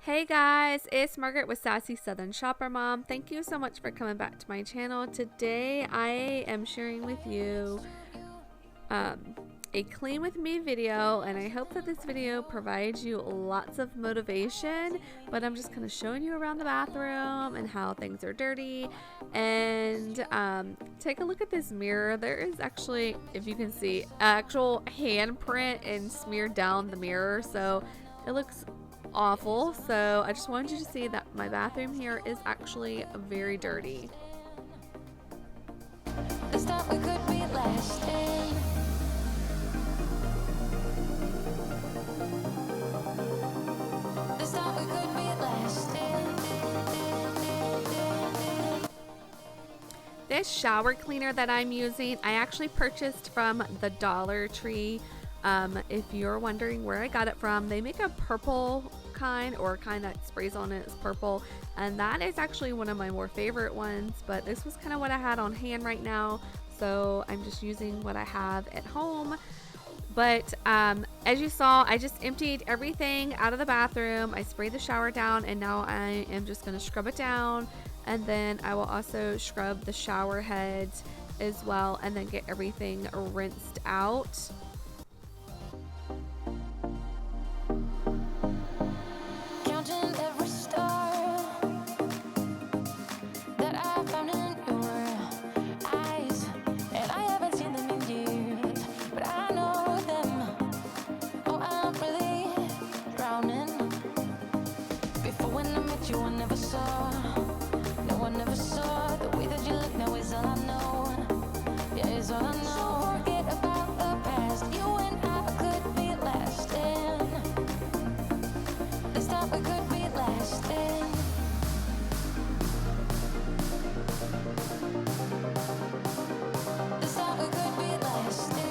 Hey guys, it's Margaret with Sassy Southern Shopper Mom. Thank you so much for coming back to my channel. Today I am sharing with you a clean with me video, and I hope that this video provides you lots of motivation. But I'm just kind of showing you around the bathroom and how things are dirty. And take a look at this mirror. There is actually, if you can see, actual handprint and smeared down the mirror, so it looks awful. So I just wanted you to see that my bathroom here is actually very dirty. This time we could be lasting. This time we could be lasting. This shower cleaner that I'm using, I actually purchased from the Dollar Tree. If you're wondering where I got it from, they make a purple kind, or kind that sprays on it is purple, and that is actually one of my more favorite ones, but this was kind of what I had on hand right now, so I'm just using what I have at home. But as you saw, I just emptied everything out of the bathroom. I sprayed the shower down, and now I am just going to scrub it down, and then I will also scrub the shower heads as well, and then get everything rinsed out. Counting every star that I found in your eyes, and I haven't seen them in years, but I know them. Oh, I'm really drowning. Before, when I met you, I never saw. No, I never saw the way that you look. Now is all I know. Yeah, is all I know. So forget about the past. You and I could be lasting. This time we could be lasting. This time we could be lasting.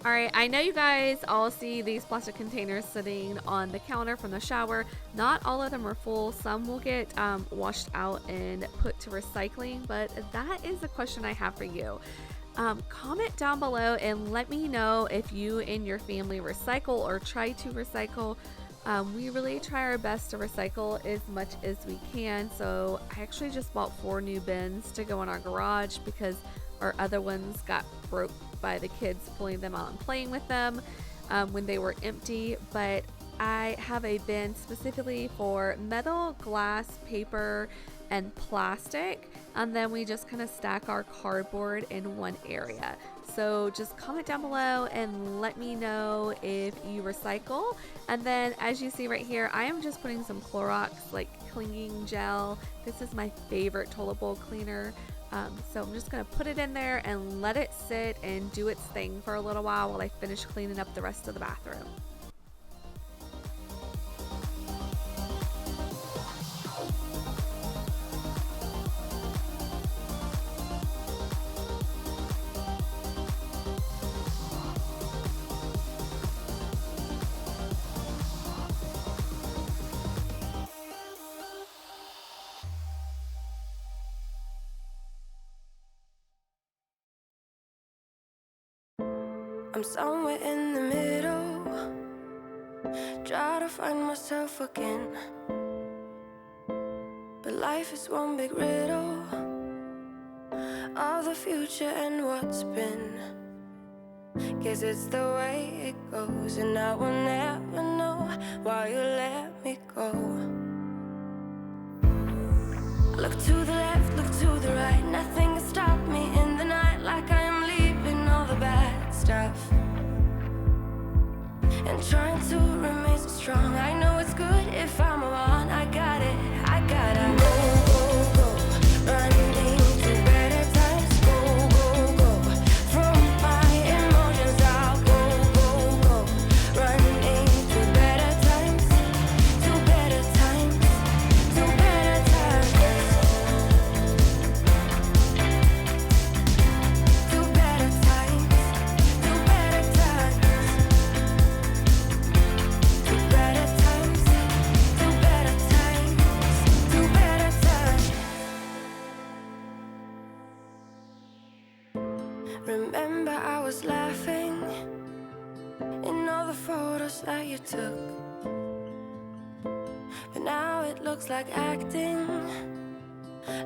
Alright, I know you guys all see these plastic containers sitting on the counter from the shower. Not all of them are full. Some will get washed out and put to recycling, but that is the question I have for you. Comment down below and let me know if you and your family recycle or try to recycle. We really try our best to recycle as much as we can, so I actually just bought 4 new bins to go in our garage because our other ones got broke by the kids pulling them out and playing with them when they were empty. But I have a bin specifically for metal, glass, paper, and plastic, and then we just kind of stack our cardboard in one area. So just comment down below and let me know if you recycle. And then as you see right here, I am just putting some Clorox like clinging gel. This is my favorite toilet bowl cleaner. So I'm just gonna put it in there and let it sit and do its thing for a little while I finish cleaning up the rest of the bathroom. I'm somewhere in the middle, try to find myself again, but life is one big riddle of the future and what's been. Guess it's the way it goes, and I will never know why you let me go. Look to the left, look to the right, nothing can stop me in the night, like I am leaving all the bad stuff and trying to remain so strong. I know it's good if I'm alone. I got it, I gotta go, go, go, running to better times. Go, go, go, from my emotions I'll go, go, go, running to better times, to better times, to better times, to better times, to better times, to better times. photos that you took, but now it looks like acting,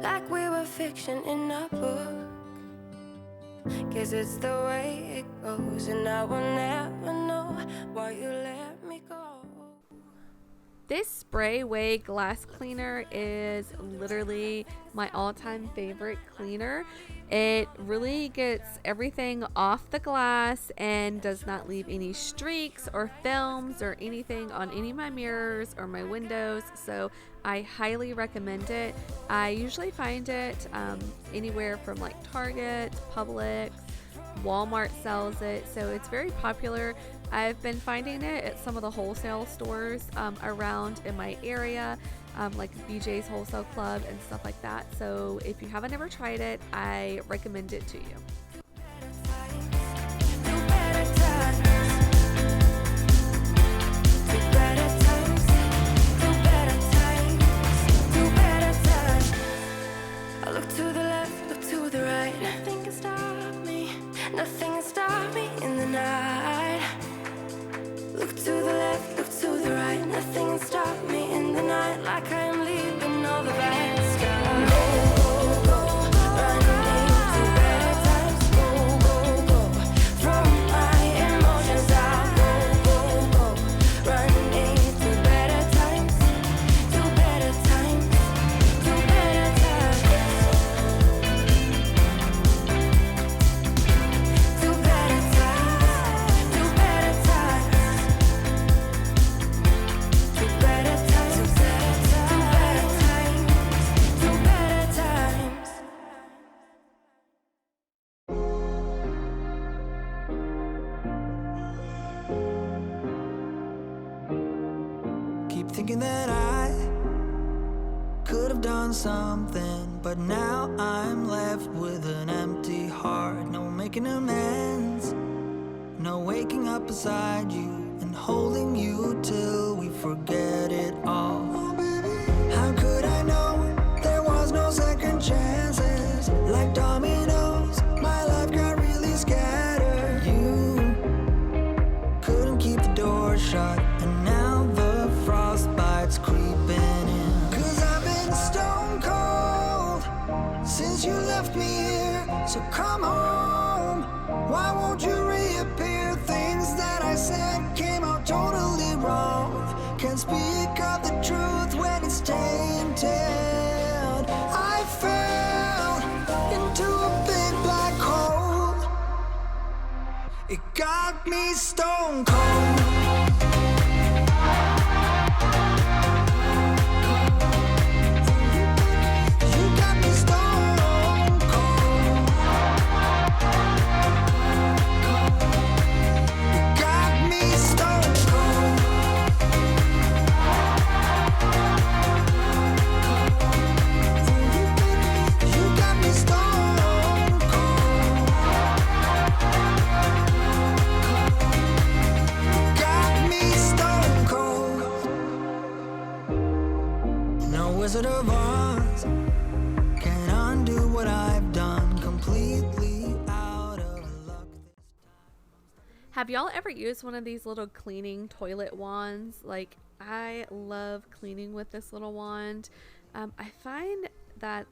like we were fiction in a book. Guess it's the way it goes, and I will never know why you let me go. This Sprayway glass cleaner is literally my all-time favorite cleaner. It really gets everything off the glass and does not leave any streaks or films or anything on any of my mirrors or my windows, so I highly recommend it. I usually find it anywhere from like Target, Publix, Walmart sells it, so it's very popular. I've been finding it at some of the wholesale stores around in my area, like BJ's Wholesale Club and stuff like that. So if you haven't ever tried it, I recommend it to you. I look to the left, look to the right. Nothing can stop me. Nothing can stop me in the night. Look to the left, look to the right. Nothing can stop me in the night. Like I am leaving all the bad stuff. Go, go, go, running to better times. Go, go, go, throw my emotions out. Go, go, go, running to better times. To better times. To better times. To better times. To better times. To better times. To better times. To better times. Keep thinking that I could have done something, but now I'm left with an empty heart. No making amends, no waking up beside you and holding you till we forget it all. How could I know there was no second chances? Like dominoes, my life got really scattered. You couldn't keep the door shut, and now the frostbite's creeping in. 'Cause I've been stone cold since you left me here. So come home, why won't you reappear? Things that I said came out totally wrong. Can't speak of the truth when it's tainted. I fell into a big black hole. It got me stone cold. You got me stone cold. You got me stone cold. You got me stone cold. Got me stone cold. No Wizard of Oz can undo what I've done. Completely out of luck. Have y'all ever used one of these little cleaning toilet wands? Like, I love cleaning with this little wand. I find that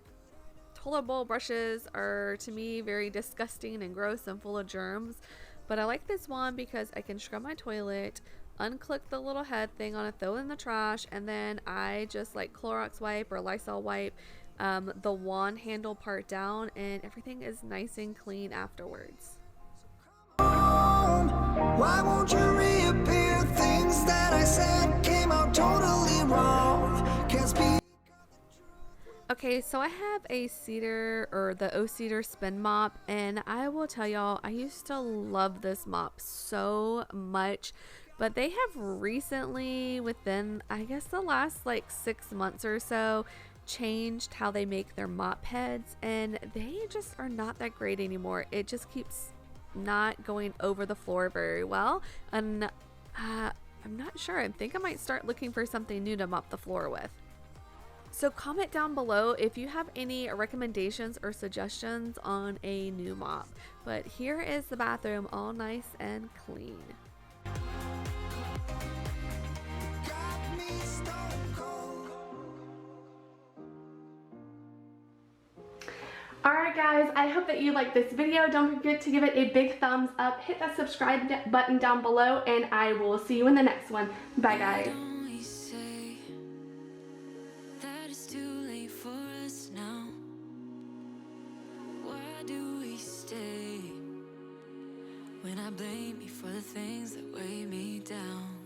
toilet bowl brushes are, to me, very disgusting and gross and full of germs, but I like this wand because I can scrub my toilet, unclick the little head thing on it, throw it in the trash, and then I just like Clorox wipe or Lysol wipe the wand handle part down, and everything is nice and clean afterwards. Why won't you reappear? Things that I said came out totally wrong. Can't speak. Okay, so I have a cedar or the O Cedar spin mop, and I will tell y'all, I used to love this mop so much, but they have recently, within I guess the last like 6 months or so, changed how they make their mop heads, and they just are not that great anymore. It just keeps not going over the floor very well, and I'm not sure. I think I might start looking for something new to mop the floor with. So comment down below if you have any recommendations or suggestions on a new mop. But here is the bathroom, all nice and clean. Alright guys, I hope that you liked this video. Don't forget to give it a big thumbs up, hit that subscribe button down below, and I will see you in the next one. Bye guys. Don't we say that it's too late for us now? Why do we stay when I blame you for the things that weigh me down?